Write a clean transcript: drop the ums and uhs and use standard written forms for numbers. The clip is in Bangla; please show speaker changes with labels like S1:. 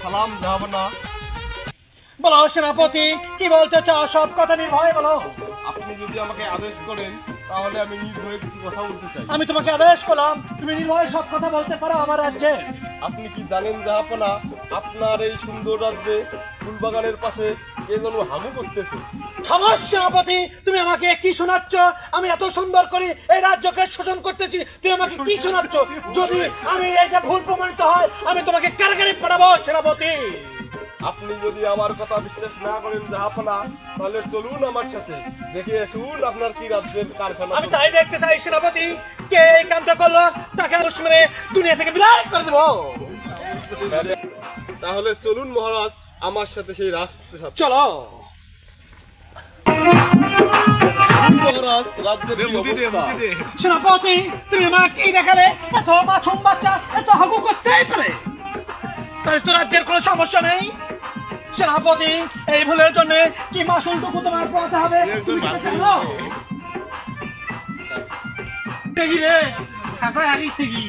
S1: সালাম জাহাপনা।
S2: বলো সেনাপতি, কি বলতে চাও? সব কথা নির্ভয়ে বলো।
S1: আপনি যদি আমাকে আদেশ করেন তাহলে আমি নির্ভয়ে কিছু কথা বলতে চাই।
S2: আমি তোমাকে আদেশ করলাম, তুমি নির্ভয়ে সব কথা বলতে পারো আমার রাজ্যে।
S1: আপনি কি জানেন জাহাপনা, আপনার এই সুন্দর রাজ্যে ফুলবাগানের পাশে কে যেন হাগু করতেছে?
S2: খামোশ সেনাপতি, তুমি আমাকে কি শোনাচ্ছ? আমি এত সুন্দর করে এই রাজ্যকে শোষণ করতেছি, তুমি আমাকে কি শোনাচ্ছ? যদি আমি এইটা ভুল প্রমাণিত হয়, আমি তোমাকে কারাগারে পাঠাবো সেনাপতি।
S1: আপনি যদি আমার কথা বিশ্বাস না করেন জাহাপনা, তাহলে চলুন আমার সাথে, দেখে আসুন আপনার কি রাজ্যের কারখানা।
S2: আমি তাই দেখতে চাই সেনাপতি, কে এই কামটা করলো তাকে ঘুষ মেরে দুনিয়া থেকে বিদায় করে দেবো।
S1: তাহলে চলুন মহারাজ আমার সাথে সেই রাস্তা।
S2: চলো
S1: মহারাজ, রাজ্যের কি অবস্থা?
S2: সেনাপতি, তুমি আমাকে কি দেখালে? এত মাছুম বাচ্চা এত হাগু করতেই পারে? তাই তো রাজ্যের কোনো সমস্যা নেই। সেনাপতি, এই ভুলের জন্য কি মাসুলটুকু তোমার পাওয়াতে হবে? তুমি কি জানো?
S3: রে সাসা আগে থেকে